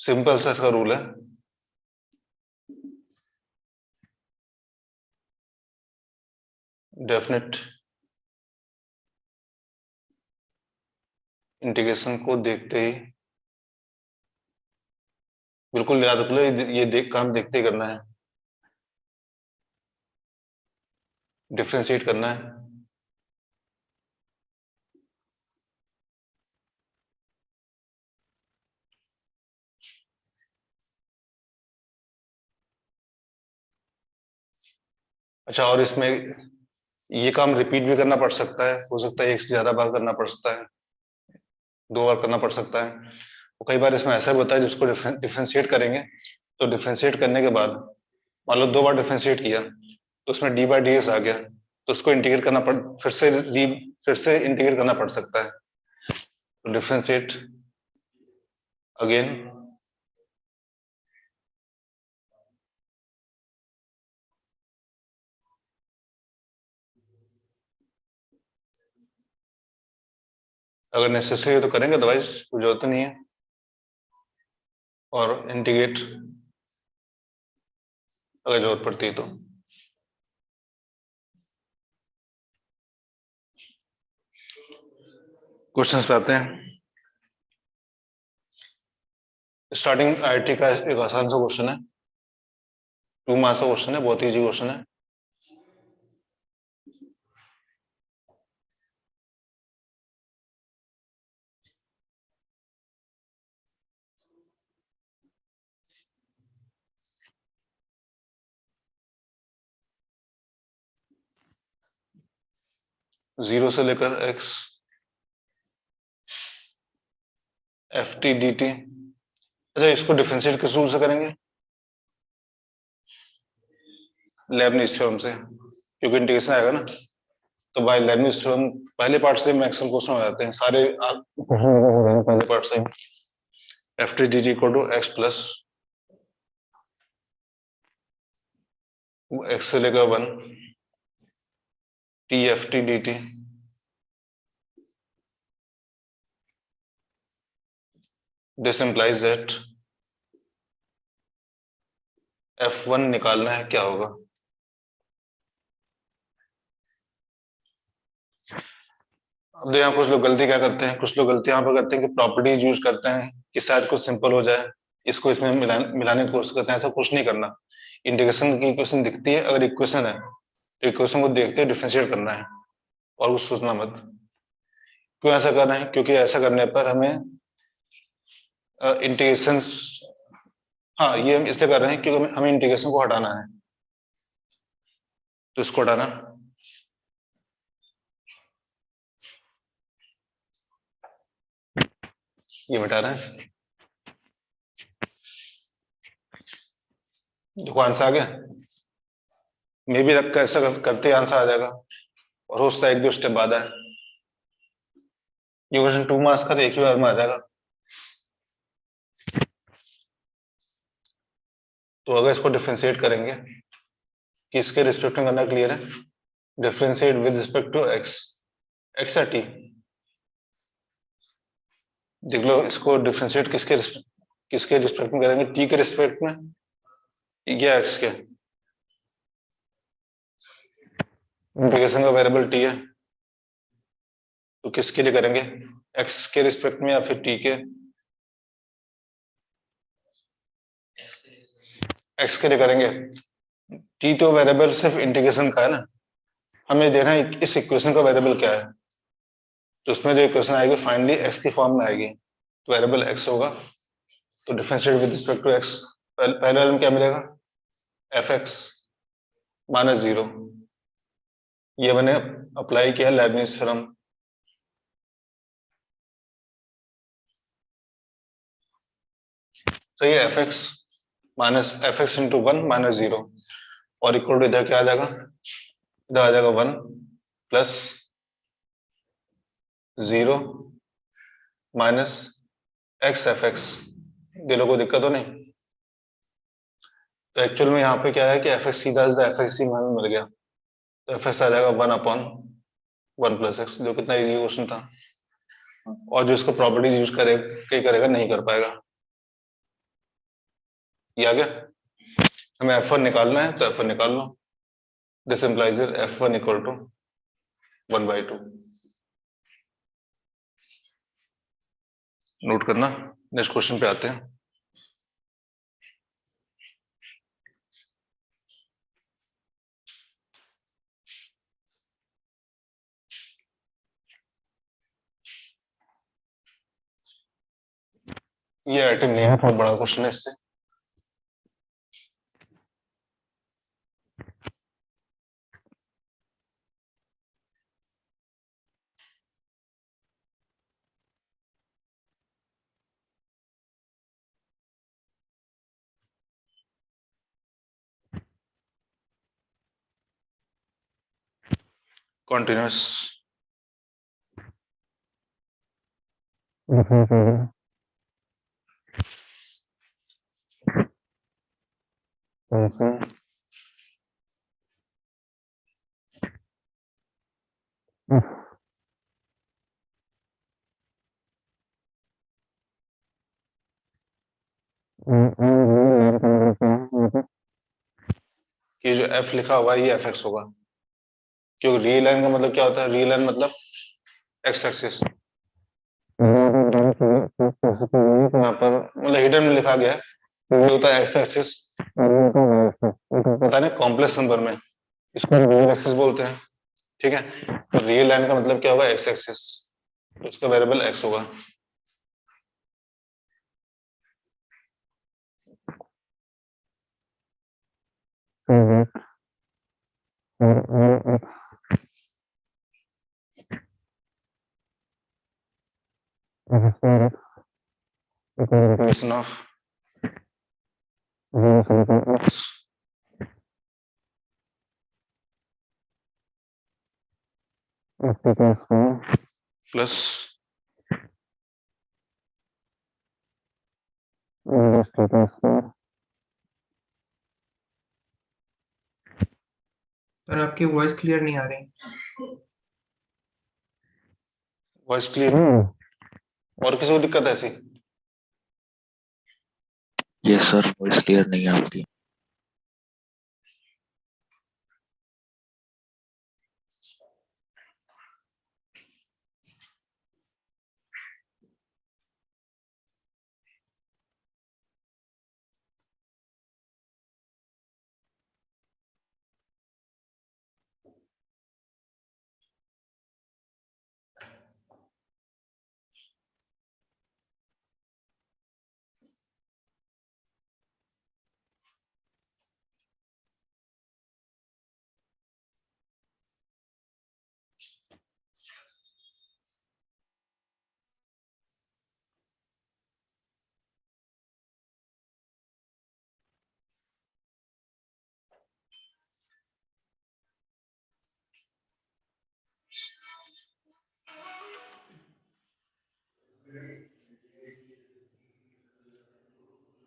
Simple सा इसका rule है। डेफिनेट इंटीग्रेशन को देखते ही, बिल्कुल याद रख लो, ये काम देखते ही करना है, डिफ्रेंशिएट करना है। अच्छा, और इसमें ये काम रिपीट भी करना पड़ सकता है, हो सकता है एक से ज्यादा बार करना पड़ सकता है, 2 बार करना पड़ सकता है। तो कई बार इसमें ऐसा भी होता है जिसको डिफ्रेंशिएट करेंगे, तो डिफ्रेंशिएट करने के बाद मान लो 2 बार डिफ्रेंशिएट किया तो उसमें डी बाई डी एक्स आ गया, तो उसको इंटीग्रेट करना पड़ फिर से इंटीग्रेट करना पड़ सकता है। तो डिफ्रेंशिएट अगेन, अगर नेसेसरी है तो करेंगे, अदरवाइज कोई जरूरत नहीं है। और इंटीग्रेट अगर जरूरत पड़ती है तो। क्वेश्चंस पे आते हैं। स्टार्टिंग आईआईटी का एक आसान सा क्वेश्चन है, 2 मार्क्स का क्वेश्चन है, बहुत इजी क्वेश्चन है। जीरो से लेकर x F t d T. अच्छा, इसको डिफरेंशिएट किस रूल से करेंगे? लेबनिज थ्योरम से, क्योंकि इंटीग्रेशन आएगा ना, तो बाय लेबनिज थ्योरम पहले पार्ट से मैक्सवेल क्वेश्चन हो जाते हैं सारे, पहले पार्ट से। F t d t equal to x plus x से लेकर 1 t f t d t. This implies that F1 निकालना है, क्या होगा? अब यहाँ कुछ लोग गलती क्या करते हैं, कुछ लोग गलती यहाँ पर करते हैं कि प्रॉपर्टीज यूज करते हैं कि शायद कुछ सिंपल हो जाए, इसको इसमें मिलाने की कोशिश करते हैं। ऐसा कुछ नहीं करना। इंटीग्रेशन की इक्वेशन दिखती है, अगर इक्वेशन है तो इक्वेशन को देखते हैं डिफरेंशिएट करना है, और कुछ सोचना मत। क्यों ऐसा कर रहे हैं? क्योंकि ऐसा करने पर हमें इंटीग्रेशन, हाँ ये हम इसलिए कर रहे हैं क्योंकि हमें इंटीग्रेशन को हटाना है, तो इसको हटाना, ये मिटा रहे हैं। देखो आंसर आ गया, मे भी रख कर ऐसा करते आंसर आ जाएगा, और हो सकता है 1-2 स्टेप बाद आए। ये क्वेश्चन 2 मार्क्स का, एक ही बार में आ जाएगा। तो अगर इसको डिफरेंशिएट करेंगे, किसके रिस्पेक्ट में करना, क्लियर है? Differentiate with respect to x, x या टी। देख लो, इसको डिफरेंशिएट किसके रिस्पेक्ट में करेंगे? टी के रिस्पेक्ट में या एक्स के? इंटीग्रेशन का वेरिएबल टी है, तो किसके लिए करेंगे? एक्स के रिस्पेक्ट में या फिर टी के? एक्स के लिए करेंगे। टी तो वेरिएबल सिर्फ इंटीग्रेशन का है ना, हमें देखना है इस इक्वेशन का वेरिएबल क्या है, तो उसमें जो इक्वेशन आएगी फाइनली एक्स की फॉर्म में आएगी, तो वेरिएबल एक्स होगा। तो differentiate with respect to x, पहले वाले में क्या मिलेगा? F x minus 0। ये मैंने अप्लाई किया लेबनिज थ्योरम। तो ये f x minus f x into 1 minus 0, और इक्वल टू इधर क्या आ जाएगा? इधर आ जाएगा 1 plus 0 minus x F x. दिलों को दिक्कत हो नहीं? तो एक्चुअल में यहाँ पे क्या है कि एफ एक्स सीधा एफ एक्स ही मिल गया, तो एफ एक्स आ जाएगा 1/1 प्लस एक्स, जो कितना इजी क्वेश्चन था, और जो इसको प्रॉपर्टीज यूज करेगा नहीं कर पाएगा। ये आ गया। हमें F1 निकालना है तो F1 निकाल लो। This implies F1 equal to 1/2। Note करना। नेक्स्ट क्वेश्चन पे आते हैं। ये आइटम नहीं है, बहुत बड़ा क्वेश्चन है इससे। कॉन्टिन्यूस ये जो F लिखा हुआ है ये Fx होगा, क्योंकि रियल लाइन का मतलब क्या होता है? रियल लाइन मतलब एक्स एक्सिस। यहाँ पर मतलब हिडन में लिखा गया है, ये होता है एक्स एक्सिस, पता नहीं कॉम्प्लेक्स नंबर में इसको रियल एक्सिस बोलते हैं। ठीक है, तो रियल लाइन का मतलब क्या होगा? एक्स एक्सिस, तो इसका वेरिएबल एक्स होगा। इक्वेशन ऑफ प्लस सर आपकी वॉइस क्लियर नहीं आ रही। Voice clear? और किसी को दिक्कत है ऐसी? यस सर, वॉइस क्लियर नहीं है आपकी।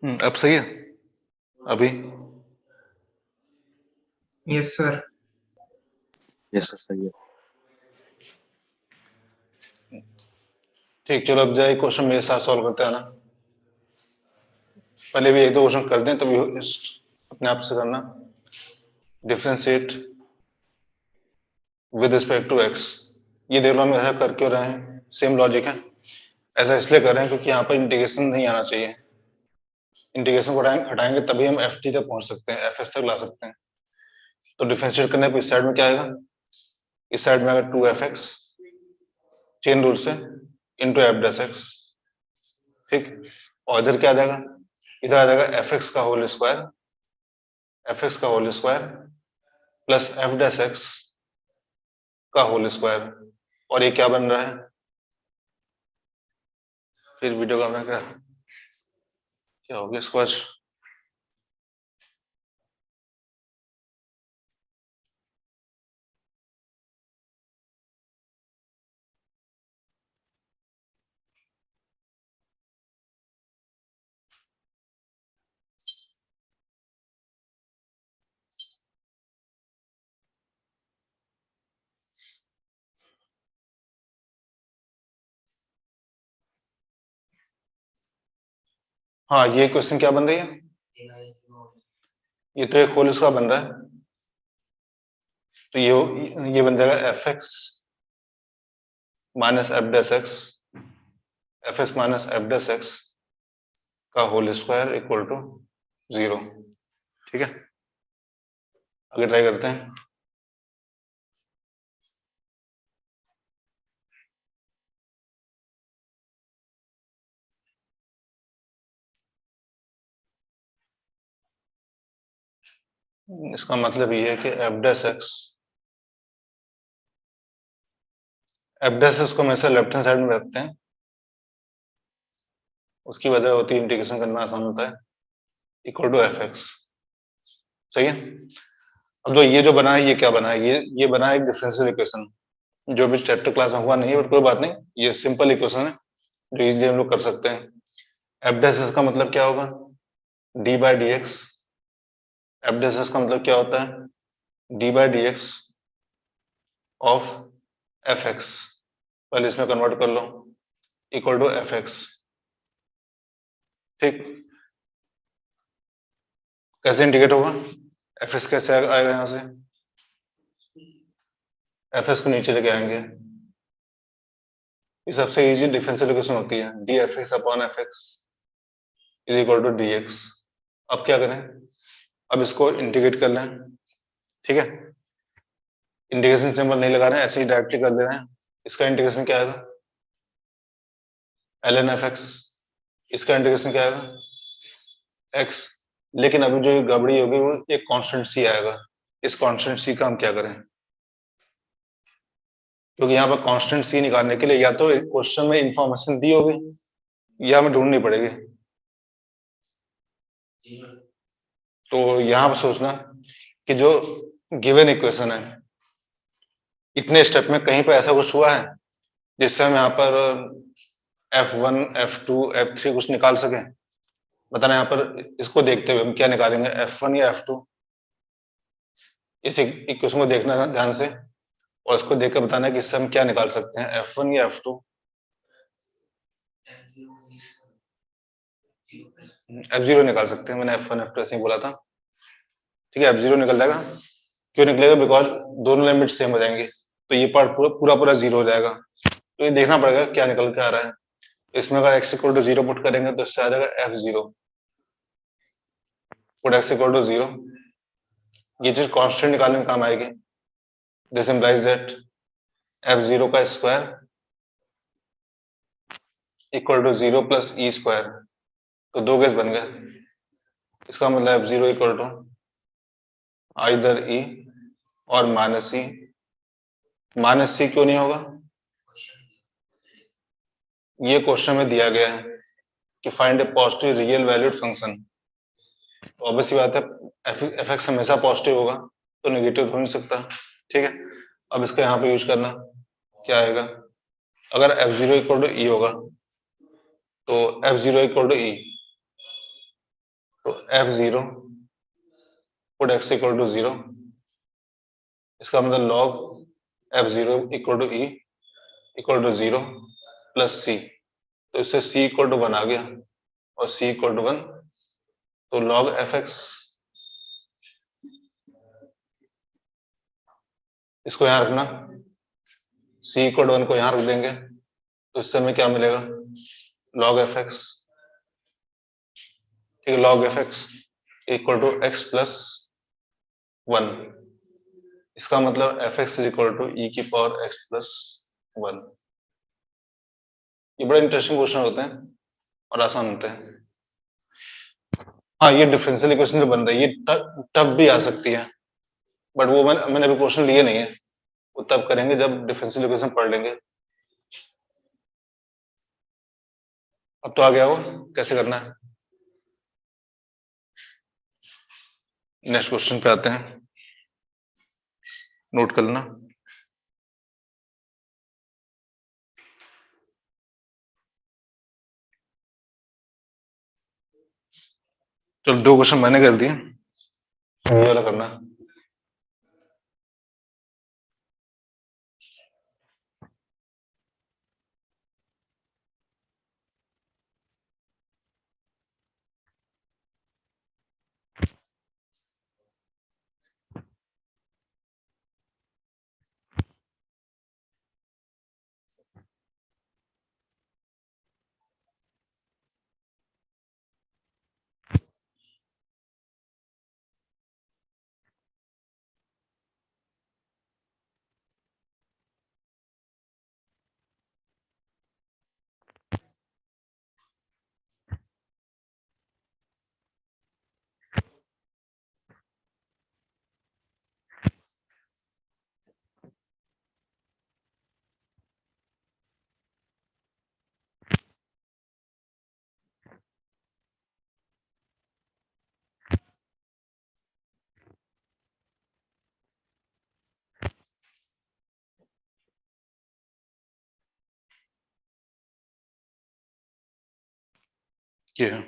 अब सही है अभी? Yes sir. यस सर, सही है। ठीक, चलो अब जाए क्वेश्चन मेरे साथ सॉल्व करते हैं ना। पहले भी एक दो क्वेश्चन कर दें तभी अपने आप से करना। Differentiate with respect to x. ये देख लो हम ऐसा कर क्यों रहे हैं? सेम लॉजिक है। ऐसा इसलिए कर रहे हैं क्योंकि यहाँ पर इंटीग्रेशन नहीं आना चाहिए। इंटीग्रेशन को हटाएंगे तभी हम एफ टी तक पहुंच सकते हैं, एफ एस तक ला सकते हैं। तो डिफरेंशिएट करने पर इस साइड में क्या आएगा? इस साइड में आएगा 2f(x) चेन रूल से इंटू एफ डैश एक्स। ठीक, और इधर क्या आ जाएगा? इधर आ जाएगा एफ(x) का होल स्क्वायर, एफ(x) का whole square plus f dash x का होल स्क्वायर। और ये क्या बन रहा है? फिर वीडियो का मैं क्या हो गया स्क्वायर? हाँ, ये क्वेश्चन क्या बन रही है? ये तो एक होल इसका बन रहा है, तो ये बन जाएगा F x minus F dash x, F x minus F dash x का होल स्क्वायर इक्वल टू 0। ठीक है, आगे ट्राई करते हैं। इसका मतलब ये है कि एफ डैश एक्स को हमेशा लेफ्ट हैंड साइड में रखते हैं, उसकी वजह होती है इंटीग्रेशन करना आसान होता है, इक्वल टू एफ एक्स। सही है। अब जो ये जो बना है ये क्या बना है, ये बना है एक डिफरेंशियल इक्वेशन, जो भी चैप्टर क्लास में हुआ नहीं है, बट कोई बात नहीं, ये सिंपल इक्वेशन है जो इजीली हम लोग कर सकते हैं। एफ डैश एक्स का मतलब क्या होगा, D by d x. F dash x का मतलब क्या होता है, d by d x of F x, पहले इसमें कन्वर्ट कर लो, इक्वल टू एफ एक्स। ठीक, कैसे इंटीग्रेट होगा, एफ एक्स कैसे आएगा, यहां से एफ एक्स को नीचे लेके आएंगे, ये सबसे इजी डिफरेंशियल इक्वेशन होती है, d f x upon f x is equal to d x. अब क्या करें, अब इसको इंटीग्रेट कर लें। ठीक है, इंटीग्रेशन सिंबल नहीं लगा रहे हैं, ऐसे ही डायरेक्टली कर दे रहे हैं। इसका इंटीग्रेशन क्या आएगा, एल एन एफ एक्स, इसका इंटीग्रेशन क्या आएगा, एक्स। लेकिन अभी जो गड़बड़ी होगी वो एक कांस्टेंट सी आएगा, इस कांस्टेंट सी का हम क्या करें, क्योंकि यहाँ पर कांस्टेंट सी निकालने के लिए या तो क्वेश्चन में इंफॉर्मेशन दी होगी या हमें ढूंढनी पड़ेगी। तो यहाँ पर सोचना कि जो गिवन इक्वेशन है, इतने स्टेप में कहीं पर ऐसा कुछ हुआ है जिससे हम यहाँ पर F1, F2, F3 कुछ निकाल सकें। बताना, यहाँ पर इसको देखते हुए हम क्या निकालेंगे, F1 या F2। इस इक्वेशन को देखना ध्यान से और इसको देखकर बताना है कि इससे हम क्या निकाल सकते हैं, F1 या F2। F0 निकाल सकते हैं, मैंने F1 F2 ऐसे ही बोला था। ठीक है, F0 निकल जाएगा। क्यों निकलेगा, बिकॉज दोनों लिमिट सेम हो जाएंगे, तो ये पार्ट पूरा जीरो हो जाएगा। तो ये देखना पड़ेगा क्या निकल के आ रहा है। इसमें अगर x इक्वल टू 0 पुट करेंगे तो इससे आ जाएगा F0, put x equal to 0। ये चीज कांस्टेंट निकालने में काम आएगी। दिस इंप्लाइज दैट F0 का square equal to 0 plus e square, तो दो केस बन गए। इसका मतलब F0 इक्वल टू आइदर ई और माइनस ई। माइनस सी क्यों नहीं होगा, ये क्वेश्चन में दिया गया है कि फाइंड ए पॉजिटिव रियल वैल्यूड फंक्शन, तो ऑब्वियस बात है एफ एक्स हमेशा पॉजिटिव होगा, तो नेगेटिव हो नहीं सकता। ठीक है, अब इसका यहाँ पे यूज करना क्या आएगा, अगर F0 इक्वल टू ई होगा तो F0 इक्वल टू ई, तो F0 put x equal to 0, इसका मतलब log F0 equal to e equal to 0 plus c, तो इससे c इक्वल टू 1 आ गया और c इक्वल टू 1, तो log fx, इसको यहां रखना, c इक्वल टू 1 को यहां रख देंगे, तो इससे हमें क्या मिलेगा, log fx। ठीक है, log fx equal to x plus 1, इसका मतलब fx is equal to e की पावर x प्लस 1। ये बड़ा इंटरेस्टिंग क्वेश्चन होते हैं और आसान होते हैं। हाँ, ये डिफरेंशियल इक्वेशन जो बन रही है ये टफ भी आ सकती है, बट वो मैंने अभी क्वेश्चन लिए नहीं है, वो तब करेंगे जब डिफरेंशियल इक्वेशन पढ़ लेंगे। अब तो आ गया वो कैसे करना है। नेक्स्ट क्वेश्चन पे आते हैं, नोट कर लेना। चलो, दो क्वेश्चन मैंने कर दिए, ये वाला करना। ये है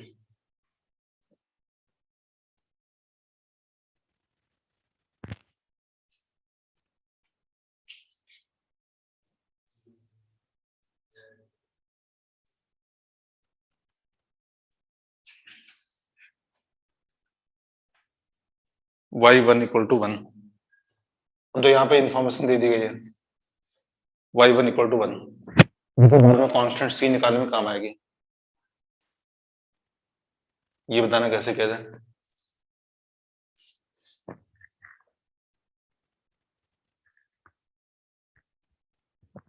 y1 इक्वल टू 1, तो यहाँ पे इंफॉर्मेशन दे दी गई है y1 इक्वल टू 1, में कांस्टेंट c निकालने में काम आएगी। ये बताना कैसे किया जाए।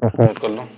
नोट कर लो।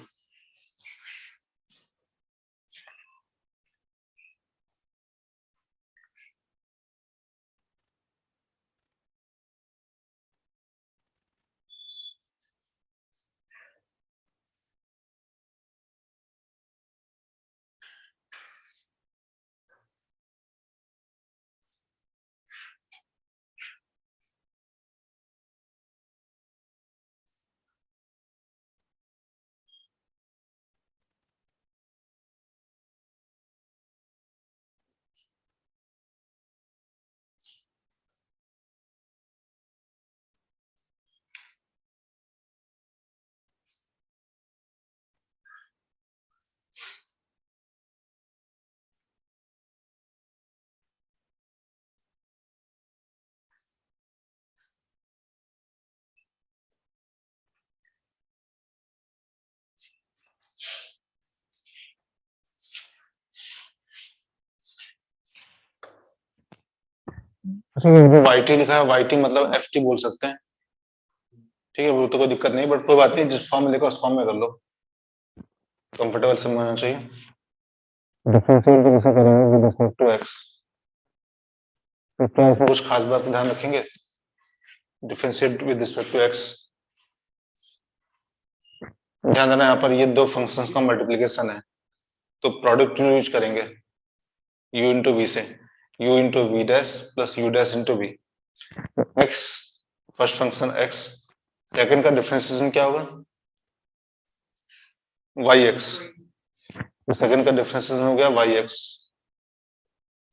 YT लिखा है, YT मतलब FT बोल सकते हैं, ठीक है, वो तो कोई दिक्कत नहीं, बट कोई बात नहीं, जिस फॉर्म में लिखा उस फॉर्म में कर लो, कंफर्टेबल समझ होना चाहिए। डिफरेंशिएट कैसे करेंगे विद रिस्पेक्ट टू x, तो क्या इसमें कुछ खास बात ध्यान रखेंगे। Differentiate with respect to x, ध्यान देना यहाँ पर ये दो फंक्शंस का मल्टीप्लिकेशन है, तो प्रोडक्ट यूज करेंगे u इंटू वी से, u into v dash plus u dash into v. x first function x, second का डिफरेंशिएशन क्या होगा yx, तो सेकंड का डिफरेंशिएशन हो गया yx,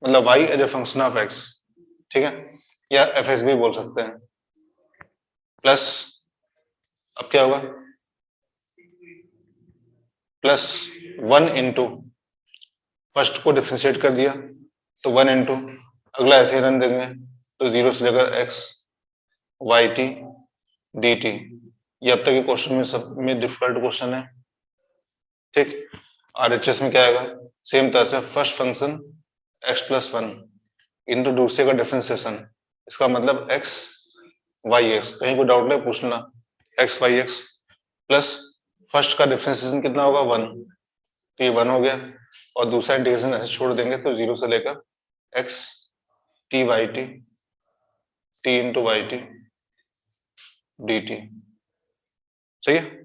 मतलब y as a function of x, ठीक है, या fx भी बोल सकते हैं, प्लस अब क्या होगा प्लस 1 इंटू फर्स्ट को डिफरेंशिएट कर दिया तो 1 इंटू अगला ऐसे ही रन देंगे तो 0 से लेकर x y t D T. ये अब तक के क्वेश्चन में सब में डिफिकल्ट क्वेश्चन है, ठीक। RHS में क्या आएगा, सेम तरह से first function x plus 1 into दूसरे का डिफरेंशिएशन, इसका मतलब x y x, कहीं कोई डाउट नहीं पूछना, x y x plus first का डिफरेंशिएशन कितना होगा 1, तो ये 1 हो गया, और दूसरा इंटीग्रेशन ऐसे छोड़ देंगे तो 0 से लेकर x t y t t into y t d t, सही है।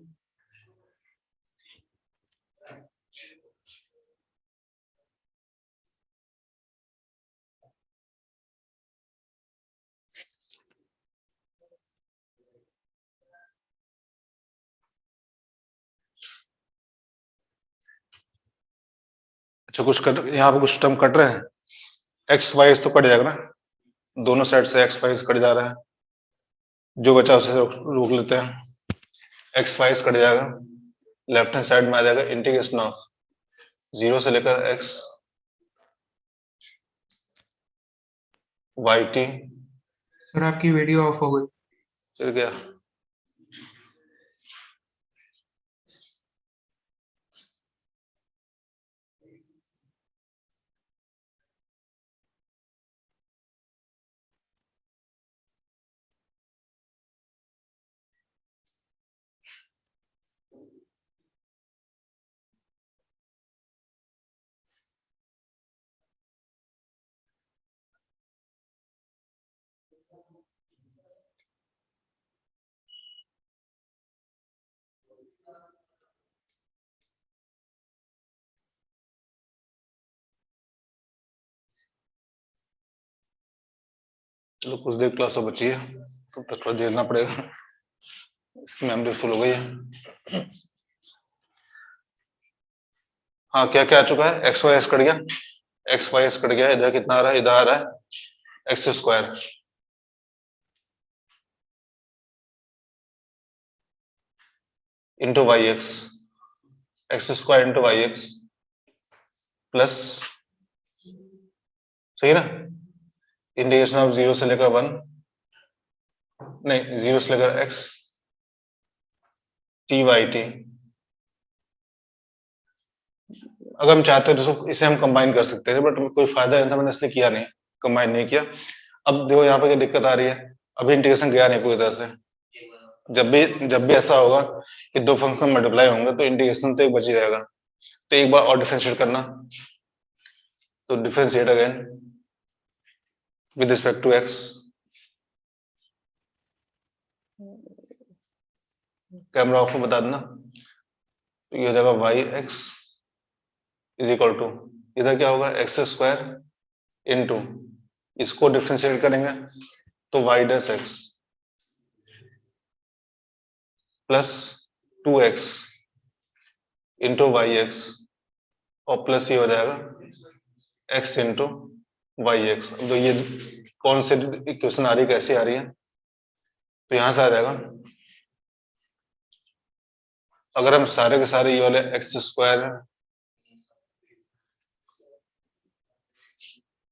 अच्छा कुछ कट, यहाँ पे कुछ टर्म कट रहे हैं, एक्स वाई तो कट जाएगा ना, दोनों साइड से एक्स वाई कट जा रहा है, जो बचा उसे रोक लेते हैं, एक्स वाई कट जाएगा, लेफ्ट हैंड साइड में आ जाएगा इंटीग्रेशन ऑफ 0 से लेकर एक्स वाई टी। सर आपकी वीडियो ऑफ हो गई। फिर क्या, चलो कुछ देर क्लास और बची है, तब तक थोड़ा झेलना पड़ेगा, इसकी मेमोरी फुल हो गई है। हाँ क्या क्या आ चुका है, एक्स वाई एस कट गया, एक्स वाई कट गया, इधर कितना आ रहा है, इधर आ रहा है x square into y x square into y x plus, सही ना, इंटीग्रेशन ऑफ 0 से लेकर 1, नहीं 0 से लेकर x टी वाई टी। अगर हम चाहते हो तो इसे हम कंबाइन कर सकते थे, बट कोई फायदा नहीं था, मैंने इसलिए किया नहीं, कंबाइन नहीं किया। अब देखो यहाँ पे क्या दिक्कत आ रही है, अभी इंटीग्रेशन गया नहीं पूरी तरह से। जब भी ऐसा होगा कि दो फंक्शन मल्टीप्लाई होंगे तो इंटीग्रेशन तो एक बच ही रहेगा, तो एक बार और डिफरेंशिएट करना, तो differentiate again with respect to x, camera off बता देना, तो ये हो जाएगा y x is equal to, इधर क्या होगा एक्स स्क्वायर इनटू, इसको डिफरेंशिएट करेंगे तो y dash x plus 2x into y x और प्लस ये हो जाएगा x इंटू वाई एक्स। तो ये कौन से इक्वेशन आ रही है, कैसे आ रही है, तो यहां से आ जाएगा, अगर हम सारे के सारे ये वाले एक्स स्क्वायर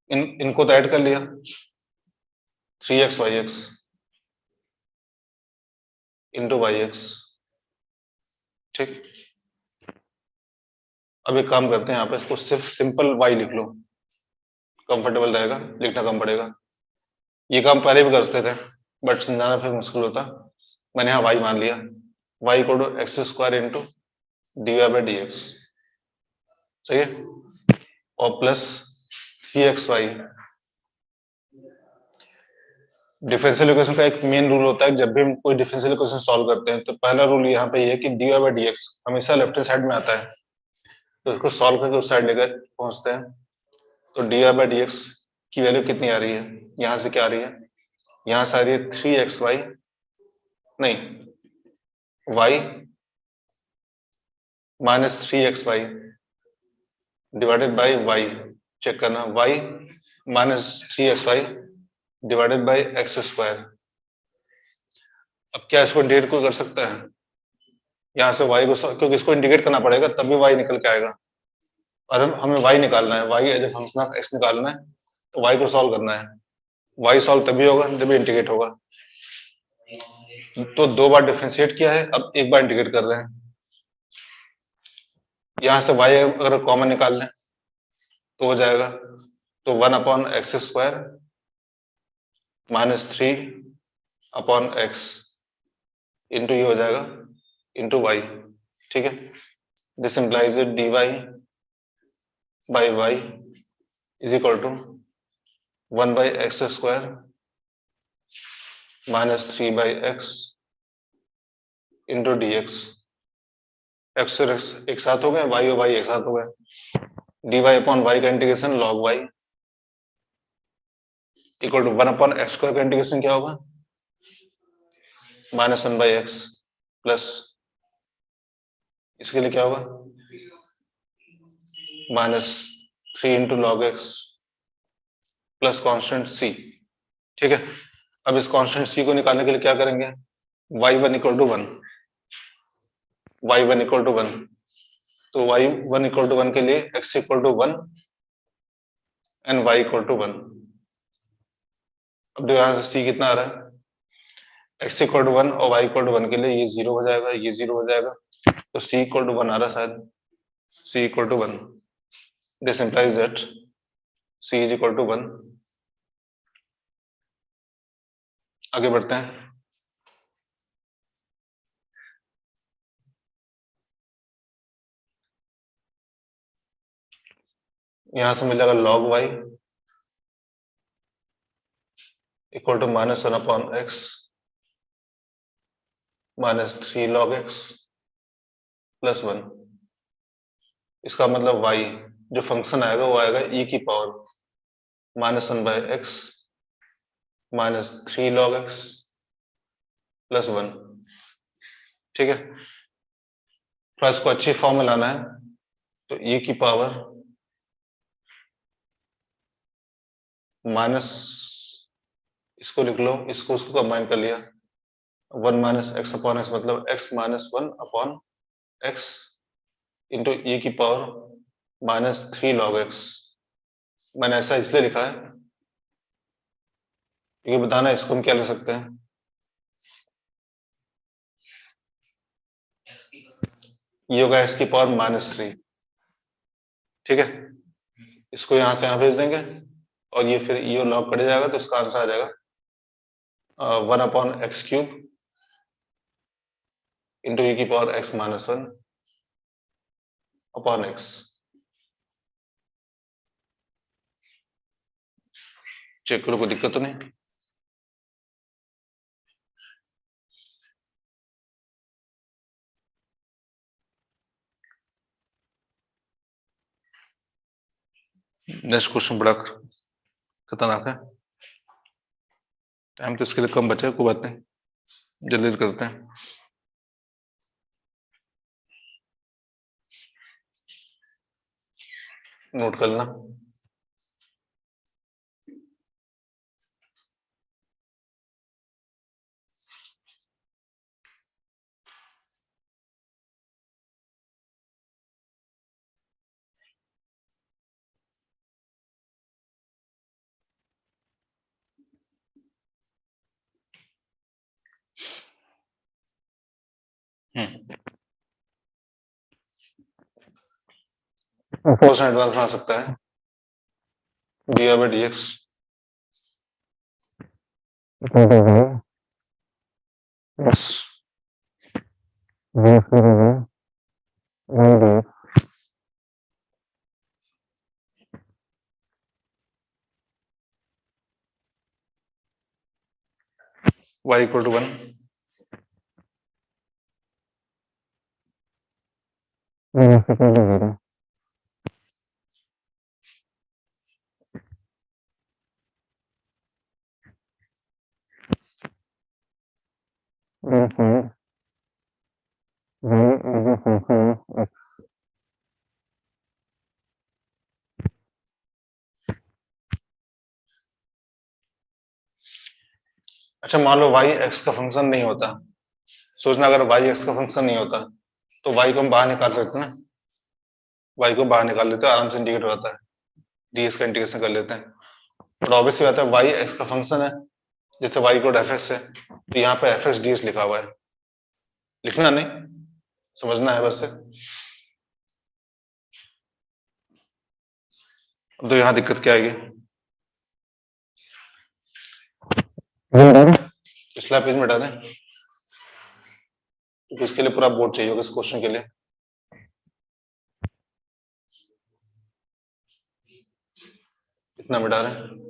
इनको तो ऐड कर लिया 3x y x into y x, ठीक। अब एक काम करते हैं, यहाँ पे इसको सिर्फ सिंपल y लिख लो, कंफर्टेबल रहेगा, लिखना कम पड़ेगा। ये काम पहले भी करते थे बट समझाना फिर मुश्किल होता, मैंने यहाँ y मान लिया, y equal to x square into d y by d x, सही है, और प्लस 3xy। डिफरेंशियल इक्वेशन का एक मेन रूल होता है, जब भी हम कोई डिफरेंशियल इक्वेशन सॉल्व करते हैं तो पहला रूल यहाँ पे ये है कि d y by d x हमेशा लेफ्ट हैंड साइड में आता है, तो इसको सॉल्व करके उस साइड लेकर पहुंचते हैं। तो d y by d x की वैल्यू कितनी आ रही है, यहाँ से क्या आ रही है, यहाँ से आ रही है 3xy, नहीं y minus 3xy divided by y, check करना, y minus 3xy divided by x square. अब क्या इसको इंटीग्रेट कोई कर सकता है, यहाँ से y को, क्योंकि इसको इंटीग्रेट करना पड़ेगा तभी y निकल के आएगा, और हमें y निकालना है, y as a function of x निकालना है, तो y को सॉल्व करना है। y सॉल्व तभी होगा जब इंटीग्रेट होगा, तो दो बार डिफरेंशिएट किया है, अब एक बार इंटीग्रेट कर रहे हैं। यहां से y अगर कॉमन निकाल लें तो हो जाएगा, तो 1 upon x square minus 3 upon x into ये हो जाएगा इंटू वाई, ठीक है। This implies d y by y is equal to 1 by x square minus 3 by x into d x. X और एक्स एक साथ हो गए, वाई और वाई एक साथ हो गए, डी वाई अपॉन वाई का integration log y equal to 1 upon x square का इंटीग्रेशन क्या होगा, माइनस 1 बाई एक्स प्लस, इसके लिए क्या होगा, minus 3 into log x plus constant c, ठीक है। अब इस कॉन्स्टेंट सी को निकालने के लिए क्या करेंगे, y1 equal to 1, y1 equal to 1, तो y1 इक्वल टू 1 के लिए x equal to 1 and y equal to 1। अब यहां से c कितना आ रहा है, x इक्वल टू 1 और y इक्वल टू 1 के लिए ये 0 हो जाएगा, ये 0 हो जाएगा, तो c इक्वल टू 1 आ रहा है शायद, c equal to 1, this implies that c is equal to 1। आगे बढ़ते हैं, यहां से मिलेगा log y equal to minus 1 upon x minus 3 log x plus 1। इसका मतलब y जो फंक्शन आएगा वो आएगा e की power minus 1 by x minus 3 log x plus 1, ठीक है। थोड़ा इसको अच्छी फॉर्म में लाना है, तो e की पावर माइनस, इसको लिख लो, इसको उसको कंबाइन कर लिया, 1 माइनस एक्स अपॉन एक्स मतलब x minus 1 upon x into e की पावर माइनस 3 लॉग एक्स। मैंने ऐसा इसलिए लिखा है ये बताना इसको हम क्या लिख सकते हैं, ये होगा x की पावर माइनस 3। ठीक है, इसको यहां से यहां भेज देंगे और ये फिर ये लॉग कट जाएगा तो इसका आंसर आ जाएगा 1 upon x cube into e की power x minus 1 upon x. Check करो कोई दिक्कत तो नहीं। नेक्स्ट क्वेश्चन बड़ा खतरनाक है, टाइम तो इसके लिए कम बचा है, कोई बात नहीं, जल्दी करते हैं। नोट कर लेना। क्वेश्चन एडवांस में आ सकता है, d by d x y equal to 1 अच्छा मान लो y x का फंक्शन नहीं होता, सोचना अगर y x का फंक्शन नहीं होता तो y को हम बाहर निकाल सकते हैं ना, y को बाहर निकाल लेते हैं, आराम से इंटीग्रेट हो जाता है, ds का इंटीग्रेशन कर लेते हैं। और ऑब्वियस बात है y x का फंक्शन है, जैसे y इक्वल fx है तो यहाँ पे fx ds लिखा हुआ है, लिखना नहीं समझना है बस से। तो यहाँ दिक्कत क्या आएगी, पिछला पेज मिटा दें, तो इसके लिए पूरा बोर्ड चाहिए होगा इस क्वेश्चन के लिए। इतना मिटा रहे हैं,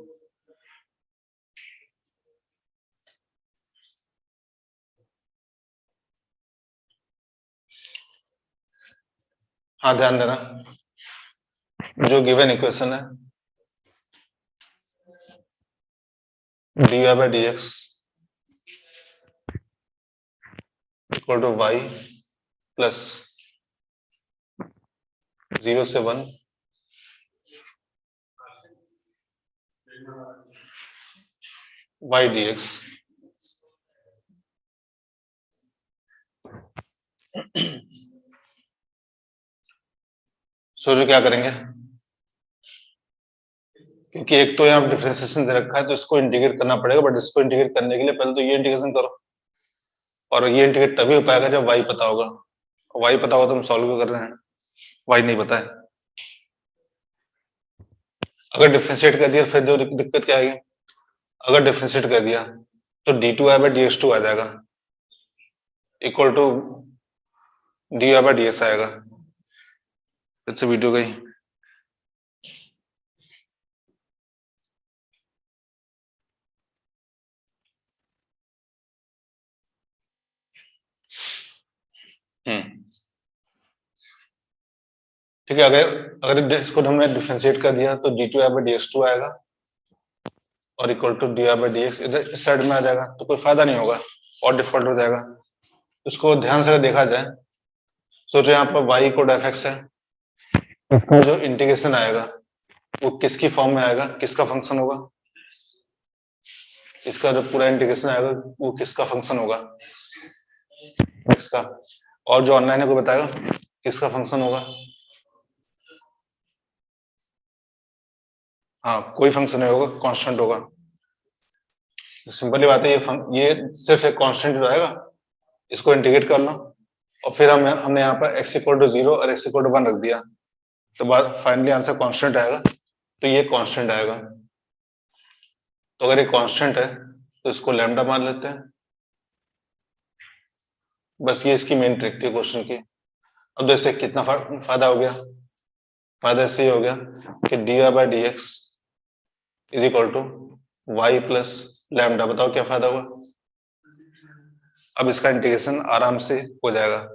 हाँ ध्यान देना, जो गिवन इक्वेशन है dy by d x equal to y plus 0 से 1 y dx, सोचो क्या करेंगे, क्योंकि एक तो यहाँ डिफरेंशिएशन दे रखा है तो इसको इंटीग्रेट करना पड़ेगा, बट इसको इंटीग्रेट करने के लिए पहले तो ये इंटीग्रेशन करो, और ये इंटीग्रेट तभी हो पाएगा जब y पता होगा, y पता होगा तो हम सॉल्व भी कर रहे हैं, y नहीं पता है। अगर डिफरेंशिएट कर दिया फिर जो दिक्कत क्या आएगी, अगर डिफरेंशिएट कर दिया तो d2y बाई dx2 आ जाएगा equal to dy by dx आएगा। फिर से वीडियो गई, ठीक है। अगर इसको हमने डिफरेंशिएट कर दिया तो d2y बाई dx2 आएगा और equal to dy by dx इधर इस साइड में आ जाएगा, तो कोई फायदा नहीं होगा और डिफॉल्ट हो जाएगा। इसको ध्यान से देखा जाए, सोचो यहाँ पर y इक्वल टू fx है, इसका जो इंटीग्रेशन आएगा वो किसकी फॉर्म में आएगा, किसका फंक्शन होगा, इसका जो पूरा इंटीग्रेशन आएगा वो किसका फंक्शन होगा, x का। और जो ऑनलाइन है कोई बताएगा किसका फंक्शन होगा? हाँ, कोई फंक्शन नहीं होगा, कांस्टेंट होगा। सिंपली बात है, ये सिर्फ एक कांस्टेंट जो आएगा, इसको इंटीग्रेट कर लो और फिर हमने यहाँ पर x इक्वल टू 0 और x इक्वल टू 1 रख दिया, तो बाद फाइनली आंसर कांस्टेंट आएगा, तो ये कांस्टेंट आएगा। तो अगर ये कांस्टेंट है तो इसको लैम्डा मान लेते हैं। बस ये इसकी मेन ट्रिक थी क्वेश्चन की। अब देखते हैं कितना फायदा हो गया। फायदा इससे ये हो गया कि dy by d x is equal to y plus lambda. बताओ क्या फायदा हुआ? अब इसका इंटीग्रेशन आराम से हो जाएगा,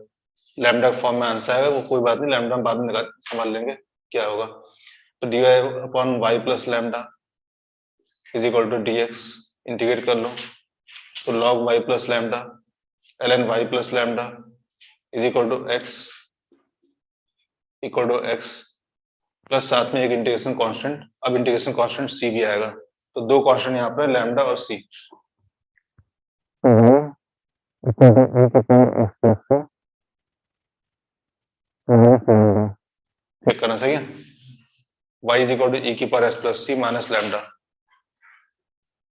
लैम्डा फॉर्म में आंसर आएगा, वो कोई बात नहीं, लैम्डा हम बाद में संभाल लेंगे क्या होगा। तो dy upon y plus lambda is equal to d x, integrate कर लो तो log y plus lambda ln y plus lambda is equal to x plus साथ में एक इंटीग्रेशन कांस्टेंट। अब इंटीग्रेशन कांस्टेंट c भी आएगा, तो दो कांस्टेंट यहाँ पर लैम्डा और c। चेक करना सही है। y is equal to e की power s plus c minus lambda.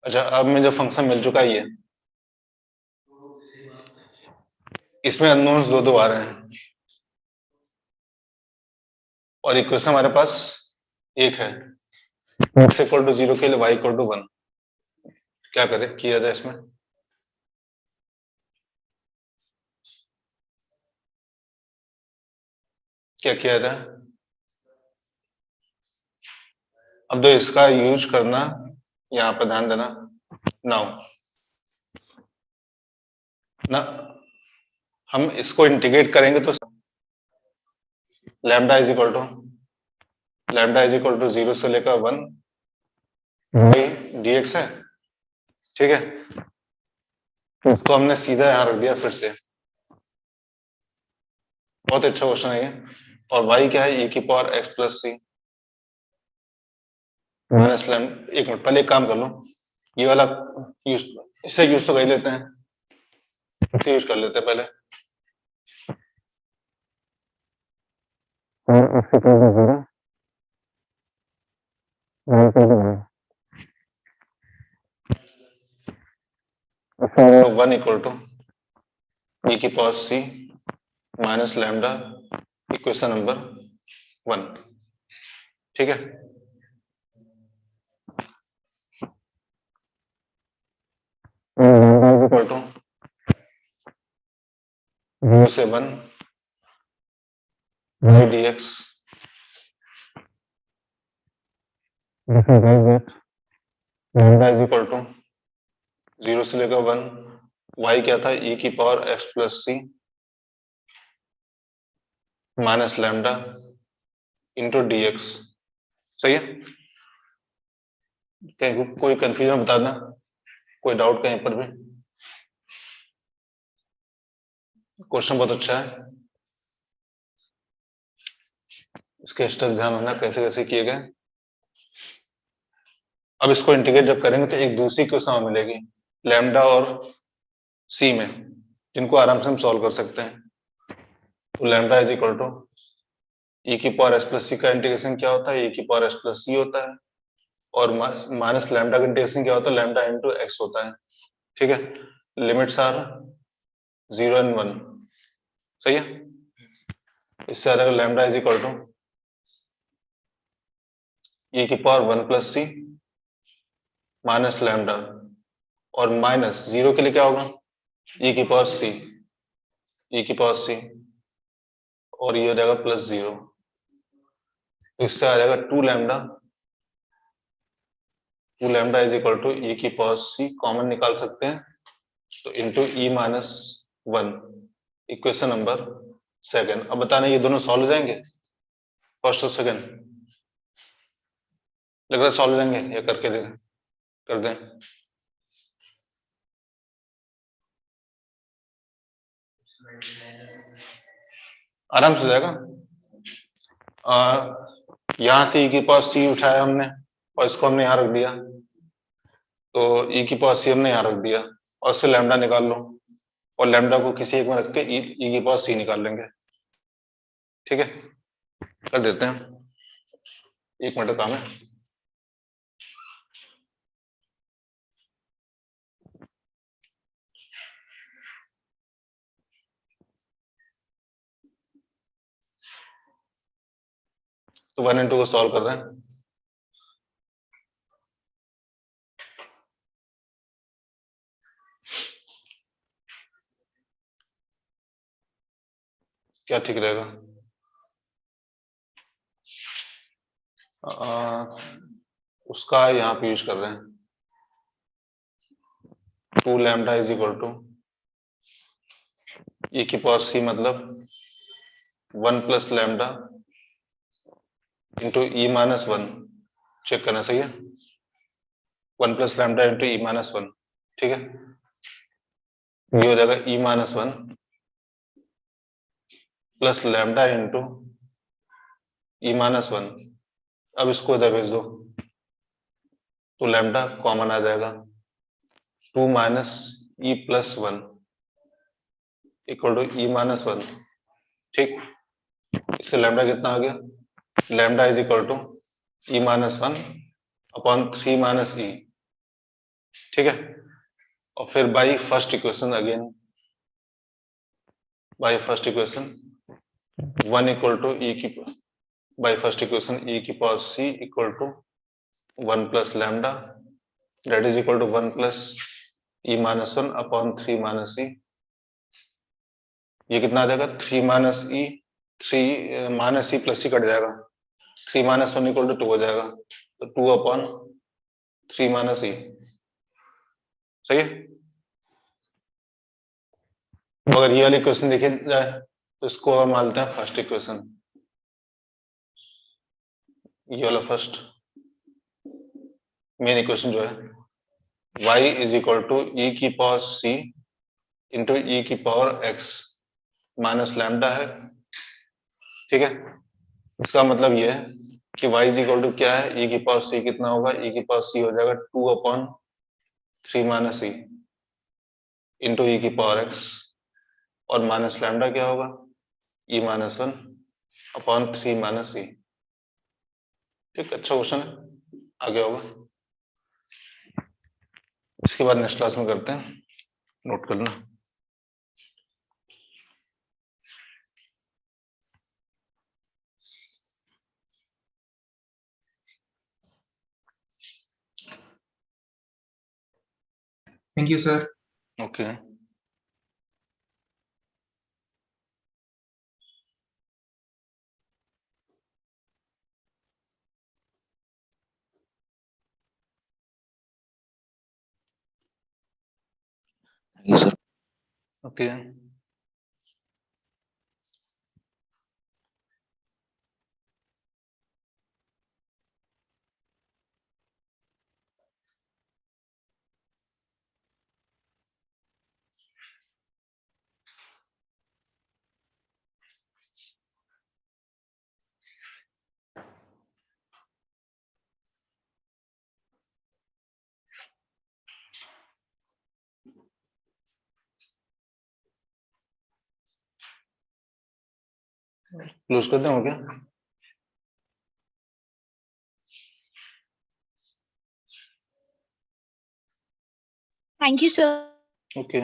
अच्छा, अब में जो फंक्शन मिल चुका है ये, इसमें अननोन्स दो आ रहे हैं और इक्वेशन हमारे पास एक है, x इक्वल टू 0 के लिए y इक्वल टू 1। क्या करें, किया जाए इसमें? क्या किया जाए? अब तो इसका यूज करना, यहाँ पर ध्यान देना। नाउ ना हम इसको इंटीग्रेट करेंगे तो लैम्डा इज इक्वल टू 0 से लेकर 1 बाई डी एक्स है, ठीक है। तो हमने सीधा यहाँ रख दिया फिर से। बहुत अच्छा क्वेश्चन है ये। और y क्या है, e की power x plus c minus lamb. एक मिनट, पहले एक काम कर लो, ये वाला यूज, इससे यूज तो कर ही लेते हैं, इसे यूज कर लेते हैं पहले। वन इक्वल टू e की पावर c minus lambda, equation number 1, ठीक है। इक्वल टू 0 से 1 by d x, lambda is equal to 0 से लेकर 1, y क्या था, e की power x plus c minus lambda into d x. सही है? कहीं कोई कंफ्यूजन बता देना, कोई डाउट कहीं पर भी? क्वेश्चन बहुत अच्छा है, इसके स्टेप ध्यान रखना कैसे कैसे किए गए। अब इसको इंटीग्रेट जब करेंगे तो एक दूसरी क्वेश्चन हमें मिलेगी लैम्डा और सी में, जिनको आराम से हम सॉल्व कर सकते हैं। तो lambda is equal to e की पावर s प्लस सी का इंटीग्रेशन क्या होता है, e की पावर s प्लस सी होता है, और माइनस लैम्डा का इंटीग्रेशन क्या होता है, लैम्डा इंटू एक्स होता है, ठीक है। Limits are 0 and 1। सही है? इससे आ जाएगा lambda is equal to e की power 1 plus c minus lambda, और माइनस 0 के लिए क्या होगा, e की पावर सी, e की पावर सी, और ये हो जाएगा प्लस 0। तो इससे आ जाएगा 2 lambda is equal to e की पावर सी, कॉमन निकाल सकते हैं तो into e minus 1, equation number 2। अब बताना ये दोनों सॉल्व हो जाएंगे, फर्स्ट और सेकंड? लग रहा है सॉल्व हो जाएंगे, या करके दे कर दें? आराम से जाएगा। यहां से e की पावर c उठाया हमने और इसको हमने यहां रख दिया, तो ई की पावर सी हमने यहाँ रख दिया और उससे लैम्डा निकाल लो और लैम्डा को किसी एक में रख के ई की पावर सी निकाल लेंगे। ठीक है, कर देते हैं, 1 मिनट काम है। तो 1 and 2 को सॉल्व कर रहे हैं। क्या ठीक रहेगा? उसका यहाँ पे यूज कर रहे हैं, 2 lambda is equal to e की पावर सी मतलब 1 प्लस लैम्डा इंटू ई माइनस 1। चेक करना सही है, 1 प्लस लैम्डा इंटू ई माइनस 1। ठीक है, ये हो जाएगा ई माइनस 1 प्लस लैम्डा इंटू ई माइनस 1। अब इसको इधर भेज दो तो लैम्डा कॉमन आ जाएगा, 2 minus e plus 1 equal to e minus 1। ठीक, इससे लैम्डा कितना आ गया, lambda is equal to e minus 1 upon 3 minus e. ठीक है, और फिर by first equation again, by first equation 1 equal to e की, बाई फर्स्ट इक्वेशन ई की power c equal to 1 plus lambda that is equal to 1 plus e minus 1 upon 3 minus ई। ये कितना आ जाएगा, 3 minus ई, 3 minus e plus ई cut जाएगा, 3 minus 1 equal to 2 हो जाएगा, तो 2 upon 3 minus ई। सही है, अगर ये वाली इक्वेशन देखी जाए तो इसको हम मानते हैं फर्स्ट इक्वेशन, ये वाला फर्स्ट मेन इक्वेशन जो है y is equal to e की पावर c इंटू ई की पावर x माइनस लैम्डा है। ठीक है, इसका मतलब ये है कि y इज इक्वल टू क्या है, e की पावर c कितना होगा, e की पावर c हो जाएगा 2 upon 3 minus E into e की पावर x और माइनस लैम्डा क्या होगा, e minus 1 upon 3 minus e. ठीक, अच्छा क्वेश्चन है, आगे होगा। इसके बाद नेक्स्ट क्लास में करते हैं, नोट करना। Thank you, sir. Okay, Yes, sir. Okay. Close करते हो क्या? Thank you, sir. ओके।